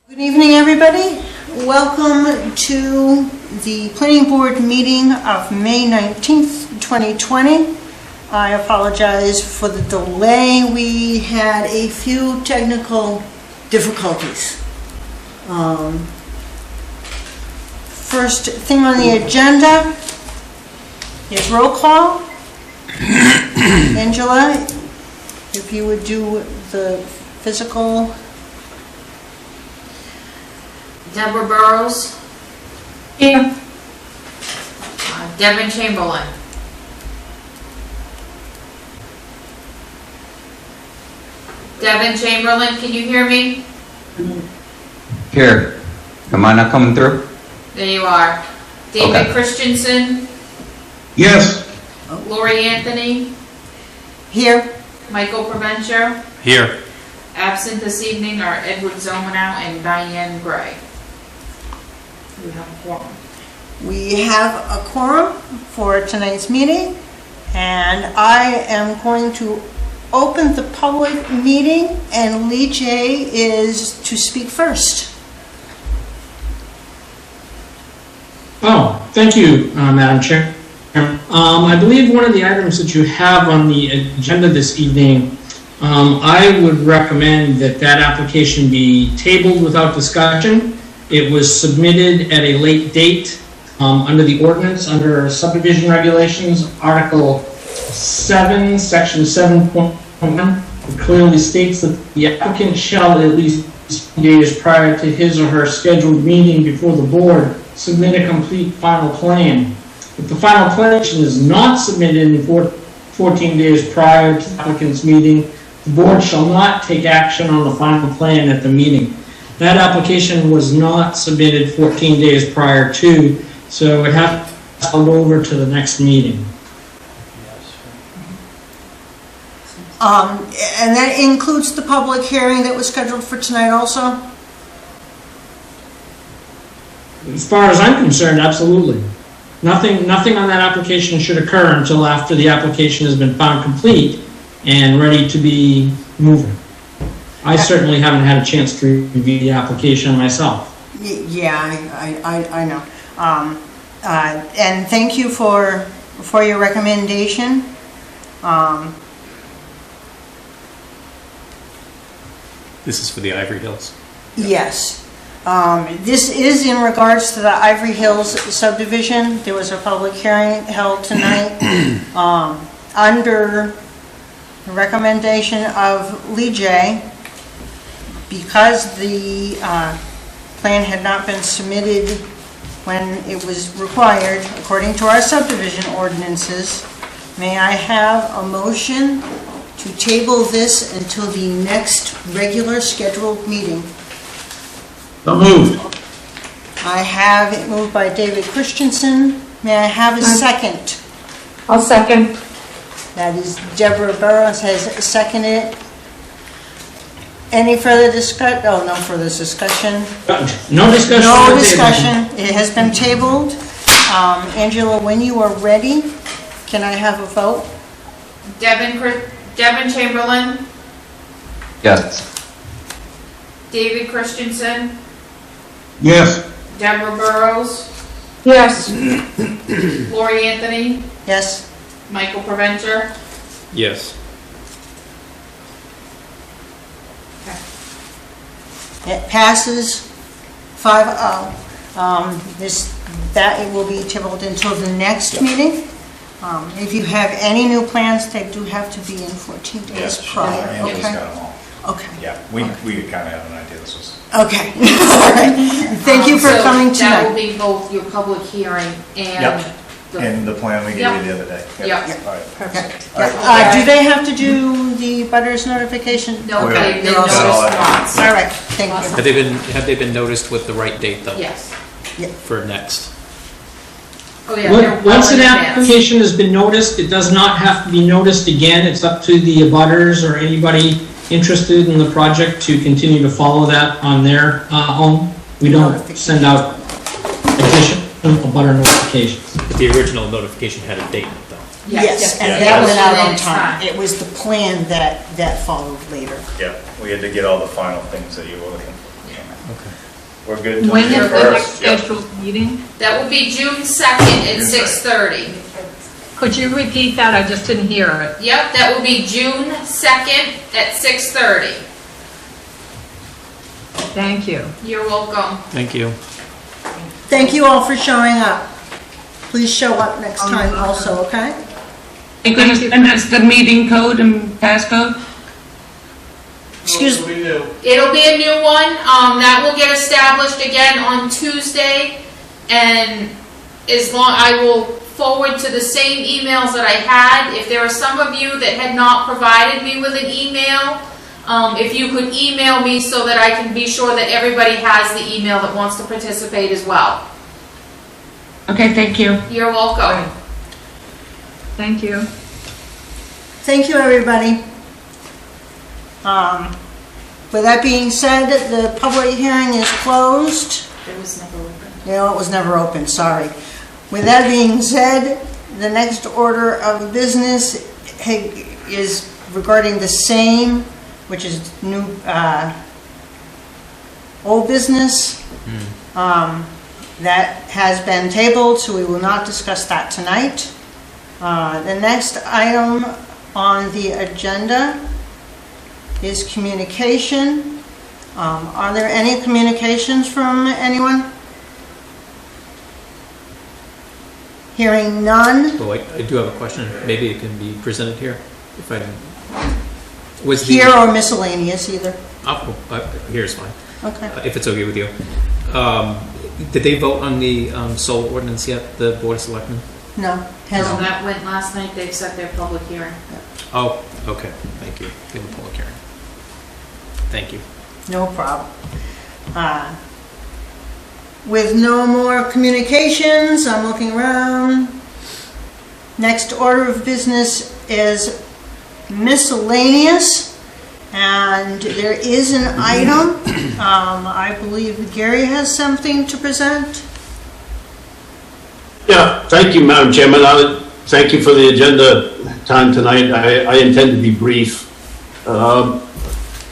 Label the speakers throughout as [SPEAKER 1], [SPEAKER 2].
[SPEAKER 1] Good evening, everybody. Welcome to the Planning Board meeting of May 19th, 2020. I apologize for the delay. We had a few technical difficulties. First thing on the agenda is roll call. Angela, if you would do the physical.
[SPEAKER 2] Deborah Burrows.
[SPEAKER 3] Here.
[SPEAKER 2] Devin Chamberlain. Devin Chamberlain, can you hear me?
[SPEAKER 4] Here. Am I not coming through?
[SPEAKER 2] There you are. David
[SPEAKER 4] Okay.
[SPEAKER 2] Christensen.
[SPEAKER 5] Yes.
[SPEAKER 2] Lori Anthony.
[SPEAKER 1] Here.
[SPEAKER 2] Michael Provencher.
[SPEAKER 5] Here.
[SPEAKER 2] Absent this evening are Edward Zomanow and Diane Gray. We have a quorum.
[SPEAKER 1] We have a quorum for tonight's meeting, and I am going to open the public meeting, and Lee J is to speak first.
[SPEAKER 3] Oh, thank you, Madam Chair. I believe one of the items that you have on the agenda this evening, I would recommend that that application be tabled without discussion. It was submitted at a late date under the ordinance, under subdivision regulations, Article 7, Section 7.1. It clearly states that the applicant shall, at least days prior to his or her scheduled meeting before the board, submit a complete final plan. If the final plan is not submitted in 14 days prior to the applicant's meeting, the board shall not take action on the final plan at the meeting. That application was not submitted 14 days prior to, so it has to go over to the next meeting.
[SPEAKER 1] And that includes the public hearing that was scheduled for tonight also?
[SPEAKER 3] As far as I'm concerned, absolutely. Nothing on that application should occur until after the application has been found complete and ready to be moving. I certainly haven't had a chance to review the application myself.
[SPEAKER 1] Yeah, I know. And thank you for your recommendation.
[SPEAKER 5] This is for the Ivory Hills.
[SPEAKER 1] Yes. This is in regards to the Ivory Hills subdivision. There was a public hearing held tonight under the recommendation of Lee J. Because the plan had not been submitted when it was required, according to our subdivision ordinances, may I have a motion to table this until the next regular scheduled meeting?
[SPEAKER 5] So moved.
[SPEAKER 1] I have it moved by David Christensen. May I have a second?
[SPEAKER 3] I'll second.
[SPEAKER 1] That is Deborah Burrows has seconded it. Any further discussion? Oh, no further discussion.
[SPEAKER 3] No discussion.
[SPEAKER 1] No discussion. It has been tabled. Angela, when you are ready, can I have a vote?
[SPEAKER 2] Devin Chamberlain.
[SPEAKER 4] Yes.
[SPEAKER 2] David Christensen.
[SPEAKER 5] Yes.
[SPEAKER 2] Deborah Burrows.
[SPEAKER 3] Yes.
[SPEAKER 2] Lori Anthony.
[SPEAKER 1] Yes?
[SPEAKER 2] Michael Provencher.
[SPEAKER 5] Yes.
[SPEAKER 1] It passes 5-0. That it will be tabled until the next meeting. If you have any new plans, they do have to be in 14 days prior.
[SPEAKER 6] Angela's
[SPEAKER 1] Okay.
[SPEAKER 6] got them all.
[SPEAKER 1] Okay.
[SPEAKER 6] Yeah, we kind of have an idea this was.
[SPEAKER 1] Okay. All right. Thank you for
[SPEAKER 2] So
[SPEAKER 1] coming
[SPEAKER 2] that will
[SPEAKER 1] tonight.
[SPEAKER 2] be both your public hearing and
[SPEAKER 6] And the plan we gave you the other day.
[SPEAKER 2] Yep.
[SPEAKER 6] All right.
[SPEAKER 1] Perfect.
[SPEAKER 6] All right.
[SPEAKER 1] Do they have to do the butters notification?
[SPEAKER 2] No,
[SPEAKER 6] Okay.
[SPEAKER 2] they
[SPEAKER 1] You're all
[SPEAKER 2] noticed
[SPEAKER 6] set.
[SPEAKER 2] once.
[SPEAKER 1] All right, thank you.
[SPEAKER 5] Have they been noticed with the right date though?
[SPEAKER 2] Yes.
[SPEAKER 5] For next.
[SPEAKER 2] Oh, yeah. they're
[SPEAKER 3] Once
[SPEAKER 2] well
[SPEAKER 3] an
[SPEAKER 2] in advance.
[SPEAKER 3] application has been noticed, it does not have to be noticed again. It's up to the abutters or anybody interested in the project to continue to follow that on their home. We don't send out additional abutter notifications.
[SPEAKER 5] But the original notification had a date, though.
[SPEAKER 1] Yes, and
[SPEAKER 6] Yeah,
[SPEAKER 1] that
[SPEAKER 6] yes.
[SPEAKER 1] went out on
[SPEAKER 2] Next
[SPEAKER 1] time.
[SPEAKER 2] time.
[SPEAKER 1] It was the plan that followed later.
[SPEAKER 6] Yeah, we had to get all the final things that you were looking for.
[SPEAKER 5] Okay.
[SPEAKER 6] We're good till
[SPEAKER 7] When
[SPEAKER 6] June
[SPEAKER 7] is the next
[SPEAKER 6] 1st. Yep.
[SPEAKER 7] scheduled meeting?
[SPEAKER 2] That will be June 2nd at
[SPEAKER 6] June
[SPEAKER 2] 6:30.
[SPEAKER 7] Could you repeat that? I just didn't hear it.
[SPEAKER 2] Yep, that will be June 2nd at 6:30.
[SPEAKER 7] Thank you.
[SPEAKER 2] You're welcome.
[SPEAKER 5] Thank you.
[SPEAKER 1] Thank you all for showing up. Please show up next time also, okay?
[SPEAKER 8] You gonna send us the meeting code and passcode?
[SPEAKER 1] Excuse me.
[SPEAKER 2] It'll be a new one, that will get established again on Tuesday, and I will forward to the same emails that I had. If there are some of you that had not provided me with an email, if you could email me so that I can be sure that everybody has the email that wants to participate as well.
[SPEAKER 8] Okay, thank you.
[SPEAKER 2] You're welcome.
[SPEAKER 7] Thank you.
[SPEAKER 1] Thank you, everybody. With that being said, the public hearing is closed.
[SPEAKER 2] It was never open.
[SPEAKER 1] No, it was never open, sorry. With that being said, the next order of business is regarding the same, which is new, old business. That has been tabled, so we will not discuss that tonight. The next item on the agenda is communication. Are there any communications from anyone? Hearing none.
[SPEAKER 5] Oh, I do have a question. Maybe it can be presented here. If I was the
[SPEAKER 1] Here or miscellaneous, either.
[SPEAKER 5] oh, here's fine.
[SPEAKER 1] Okay.
[SPEAKER 5] If it's okay with you. Did they vote on the solar ordinance yet? The Board of Selectmen?
[SPEAKER 1] No,
[SPEAKER 2] No,
[SPEAKER 1] hasn't.
[SPEAKER 2] that went last night, they've set their public hearing.
[SPEAKER 5] Oh, okay. Thank you. We have a public hearing. Thank you.
[SPEAKER 1] No problem. With no more communications, I'm looking around. Next order of business is miscellaneous, and there is an item. I believe Gary has something to present.
[SPEAKER 9] Yeah, thank you, Madam Chairman. Thank you for the agenda time tonight. I intend to be brief.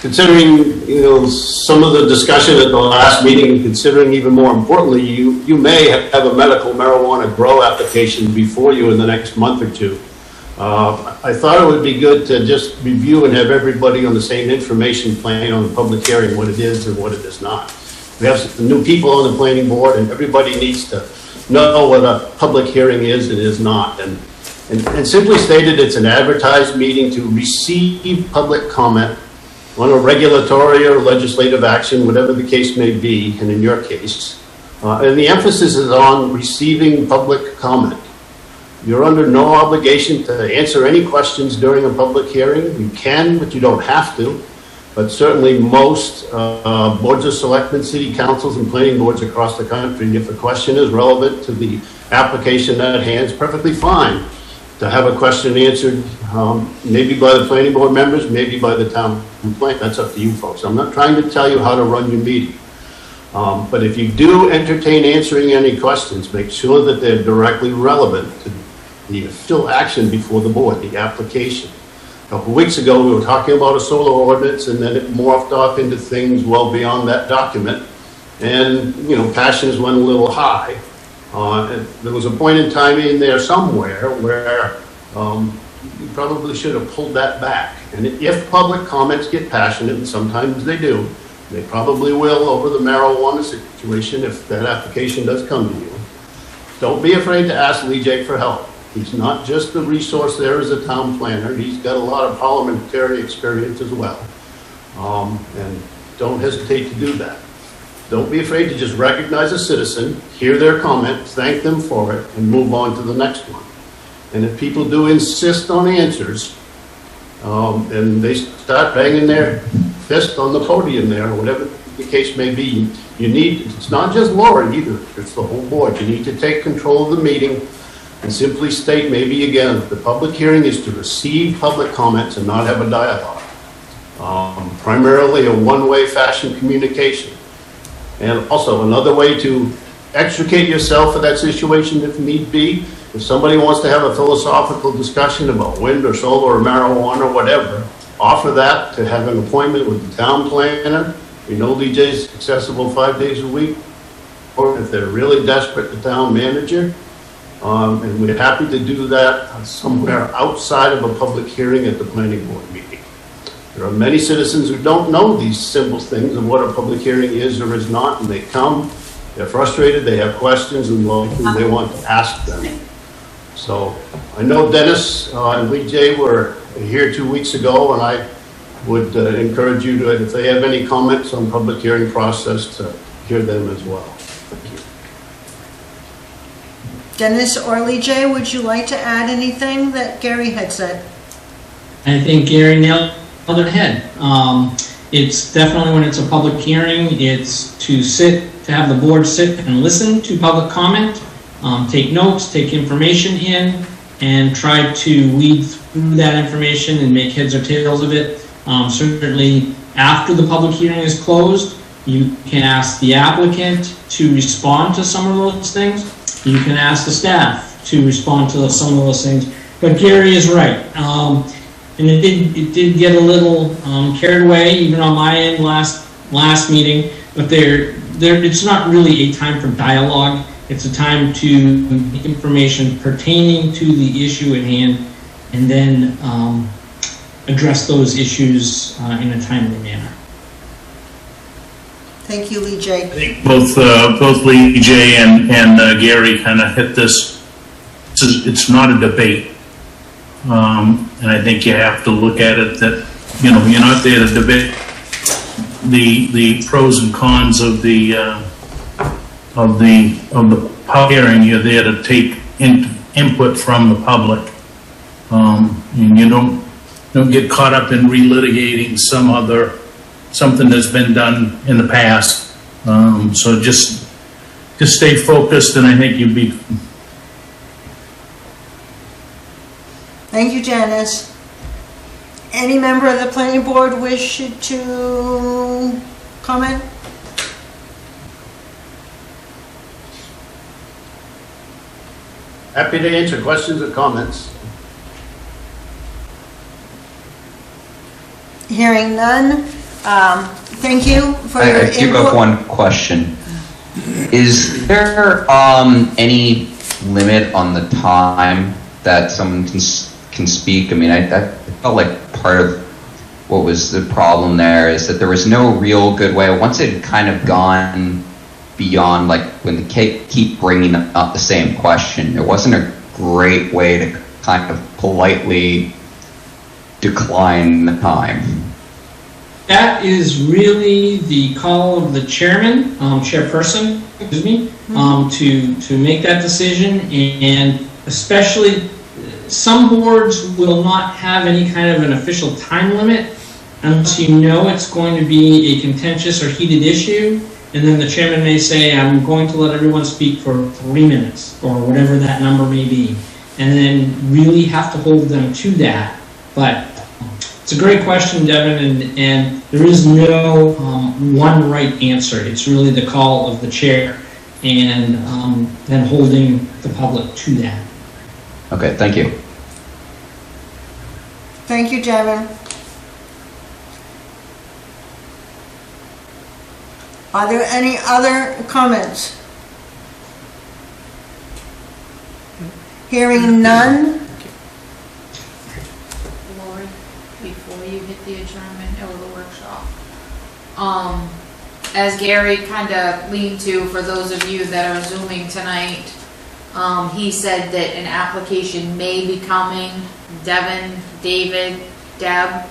[SPEAKER 9] Considering, some of the discussion at the last meeting, considering even more importantly, you may have a medical marijuana grow application before you in the next month or two. I thought it would be good to just review and have everybody on the same information plane on the public hearing, what it is and what it is not. We have some new people on the planning board, and everybody needs to know what a public hearing is and is not. And simply stated, it's an advertised meeting to receive public comment on a regulatory or legislative action, whatever the case may be, and in your case. And the emphasis is on receiving public comment. You're under no obligation to answer any questions during a public hearing. You can, but you don't have to. But certainly most boards of selectmen, city councils, and planning boards across the country, if a question is relevant to the application at hand, it's perfectly fine to have a question answered, maybe by the planning board members, maybe by the town complaint. That's up to you folks. I'm not trying to tell you how to run your meeting. But if you do entertain answering any questions, make sure that they're directly relevant to the official action before the board, the application. A couple of weeks ago, we were talking about a solar ordinance, and then it morphed off into things well beyond that document. And, passions went a little high. And there was a point in time in there somewhere where you probably should have pulled that back. And if public comments get passionate, and sometimes they do, they probably will over the marijuana situation if that application does come to you. Don't be afraid to ask Lee Jake for help. He's not just the resource there as a town planner. He's got a lot of parliamentary experience as well. And don't hesitate to do that. Don't be afraid to just recognize a citizen, hear their comment, thank them for it, and move on to the next one. And if people do insist on answers, and they start banging their fist on the podium there, or whatever the case may be, it's not just Laura either, it's the whole board. You need to take control of the meeting and simply state, maybe again, the public hearing is to receive public comments and not have a dialogue. Primarily a one-way fashion communication. And also another way to extricate yourself of that situation if need be If somebody wants to have a philosophical discussion about wind or solar or marijuana or whatever, offer that to have an appointment with the town planner. We know DJ's accessible 5 days a week. Or if they're really desperate, the town manager. And we're happy to do that somewhere outside of a public hearing at the planning board meeting. There are many citizens who don't know these simple things of what a public hearing is or is not, and they come, they're frustrated, they have questions, and they want to ask them. So I know Dennis and Lee J were here 2 weeks ago, and I would encourage you to, if they have any comments on public hearing process, to hear them as well. Thank you.
[SPEAKER 1] Dennis or Lee J, would you like to add anything that Gary had said?
[SPEAKER 3] I think Gary nailed it on the head. It's definitely, when it's a public hearing, it's to have the board sit and listen to public comment, take notes, take information in, and try to weed through that information and make heads or tails of it. Certainly, after the public hearing is closed, you can ask the applicant to respond to some of those things. You can ask the staff to respond to some of those things. But Gary is right. And it did get a little carried away, even on my end last meeting. But it's not really a time for dialogue. It's a time to get information pertaining to the issue at hand, and then address those issues in a timely manner.
[SPEAKER 1] Thank you, Lee J.
[SPEAKER 10] I think both Lee J and Gary kind of hit this. It's not a debate. And I think you have to look at it that, you're not there to debate the pros and cons of the public hearing. You're there to take input from the public. And you don't get caught up in relitigating something that's been done in the past. So just stay focused, and I think you'll be.
[SPEAKER 1] Thank you, Janice. Any member of the planning board wish to comment?
[SPEAKER 9] Happy to answer questions or comments.
[SPEAKER 1] Hearing none. Thank you for your
[SPEAKER 4] I do have one question. Is there any limit on the time that someone can speak? I mean, I felt like part of what was the problem there is that there was no real good way. Once it had kind of gone beyond, like when the keep bringing up the same question, there wasn't a great way to kind of politely decline the time.
[SPEAKER 3] That is really the call of the chairperson, excuse me, to make that decision. And especially, some boards will not have any kind of an official time limit unless you know it's going to be a contentious or heated issue. And then the chairman may say, I'm going to let everyone speak for 3 minutes, or whatever that number may be. And then really have to hold them to that. But it's a great question, Devin, and there is no one right answer. It's really the call of the chair, and then holding the public to that.
[SPEAKER 4] Okay, thank you.
[SPEAKER 1] Thank you, Devin. Are there any other comments? Hearing none.
[SPEAKER 2] Lori, before you hit the adjournment or the workshop, as Gary kind of leaned to, for those of you that are Zooming tonight, he said that an application may be coming. Devin, David, Deb.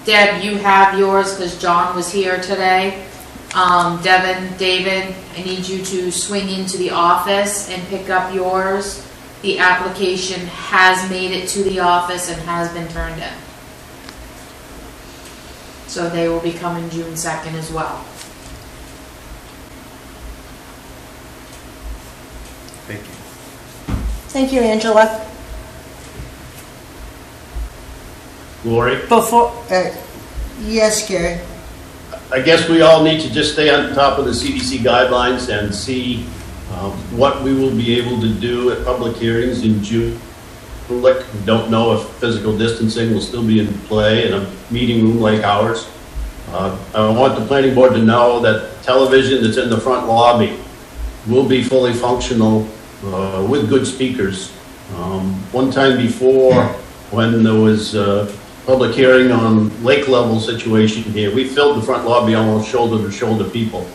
[SPEAKER 2] Deb, you have yours because John was here today. Devin, David, I need you to swing into the office and pick up yours. The application has made it to the office and has been turned in. So they will be coming June 2nd as well.
[SPEAKER 6] Thank you.
[SPEAKER 1] Thank you, Angela.
[SPEAKER 9] Lori?
[SPEAKER 1] Before, yes, Gary.
[SPEAKER 9] I guess we all need to just stay on top of the CDC guidelines and see What we will be able to do at public hearings in June, we don't know if physical distancing will still be in play in a meeting room like ours. I want the planning board to know that television that's in the front lobby will be fully functional with good speakers. One time before, when there was a public hearing on lake level situation here, we filled the front lobby almost shoulder to shoulder people,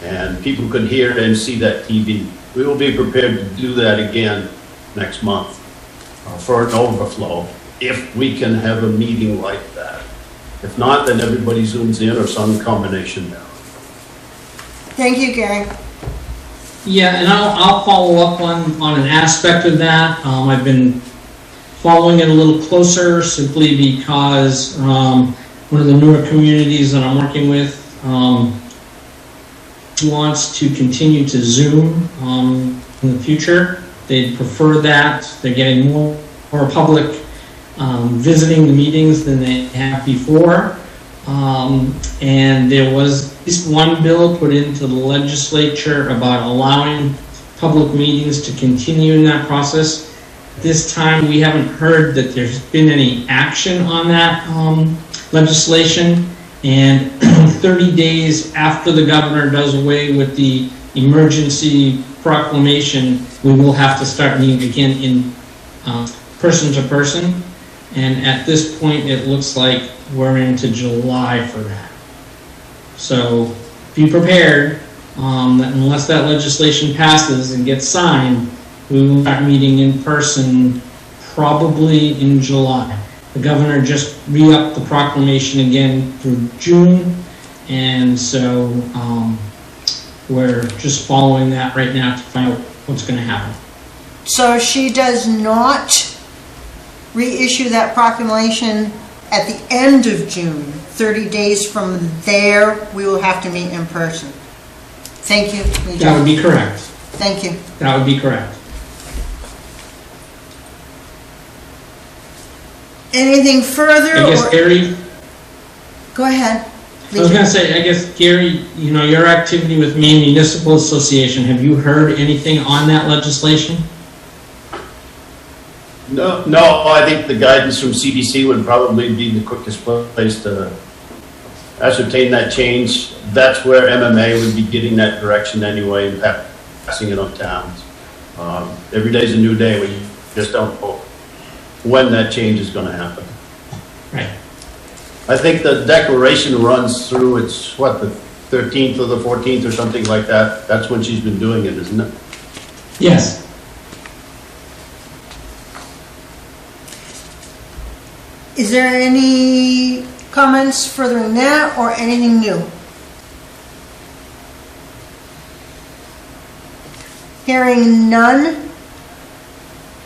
[SPEAKER 9] and people could hear and see that TV. We will be prepared to do that again next month for an overflow, if we can have a meeting like that. If not, then everybody zooms in or some combination thereof.
[SPEAKER 1] Thank you, Gary.
[SPEAKER 3] Yeah, and I'll follow up on an aspect of that. I've been following it a little closer simply because one of the newer communities that I'm working with wants to continue to Zoom in the future. They prefer that. They're getting more public visiting the meetings than they have before. And there was at least one bill put into the legislature about allowing public meetings to continue in that process. This time we haven't heard that there's been any action on that legislation, and 30 days after the governor does away with the emergency proclamation, we will have to start meeting again in person to person, and at this point it looks like we're into July for that. So be prepared that unless that legislation passes and gets signed, we will start meeting in person probably in July. The governor just re-upped the proclamation again through June, and so we're just following that right now to find out what's going to happen.
[SPEAKER 1] So she does not reissue that proclamation at the end of June. 30 days from there, we will have to meet in person. Thank you.
[SPEAKER 3] That would be correct.
[SPEAKER 1] Thank you.
[SPEAKER 3] That would be correct.
[SPEAKER 1] Anything further?
[SPEAKER 3] I guess, Gary,
[SPEAKER 1] Go ahead.
[SPEAKER 3] I was going to say, I guess, Gary, you know, your activity with Maine Municipal Association, have you heard anything on that legislation?
[SPEAKER 9] No, I think the guidance from CDC would probably be the quickest place to ascertain that change. That's where MMA would be getting that direction anyway and passing it on towns. Every day's a new day. We just don't know when that change is going to happen.
[SPEAKER 3] Right.
[SPEAKER 9] I think the declaration runs through, it's what, the 13th or the 14th or something like that. That's when she's been doing it, isn't it?
[SPEAKER 3] Yes.
[SPEAKER 1] Is there any comments further than that or anything new? Hearing none.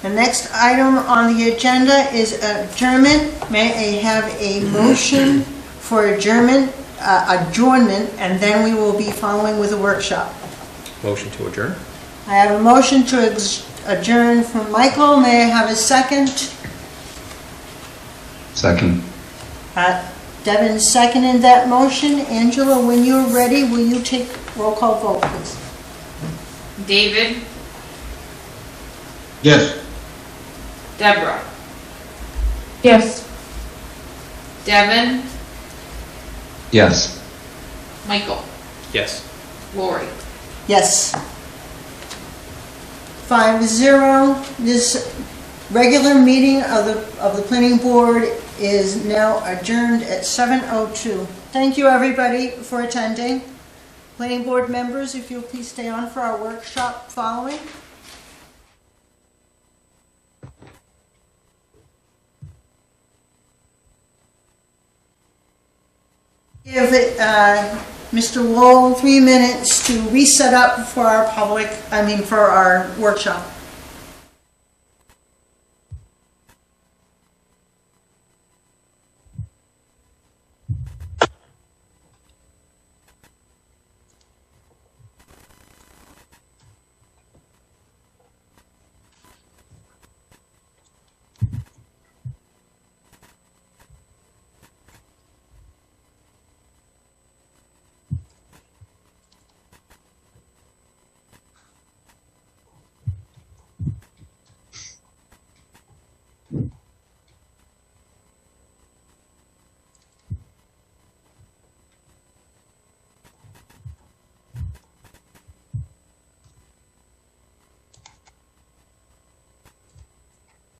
[SPEAKER 1] The next item on the agenda is adjournment. May I have a motion for adjournment, and then we will be following with a workshop.
[SPEAKER 5] Motion to adjourn.
[SPEAKER 1] I have a motion to adjourn from Michael. May I have a second?
[SPEAKER 4] Second.
[SPEAKER 1] Devin seconded that motion. Angela, when you're ready, will you take roll call vote, please?
[SPEAKER 2] David,
[SPEAKER 9] Yes.
[SPEAKER 2] Deborah,
[SPEAKER 8] Yes.
[SPEAKER 2] Devin,
[SPEAKER 4] Yes.
[SPEAKER 2] Michael,
[SPEAKER 5] Yes.
[SPEAKER 2] Lori.
[SPEAKER 1] Yes. 5-0. This regular meeting of the planning board is now adjourned at 7:02. Thank you, everybody, for attending. Planning board members, if you'll please stay on for our workshop following. Give it, Mr. Lowell 3 minutes to reset up for our for our workshop.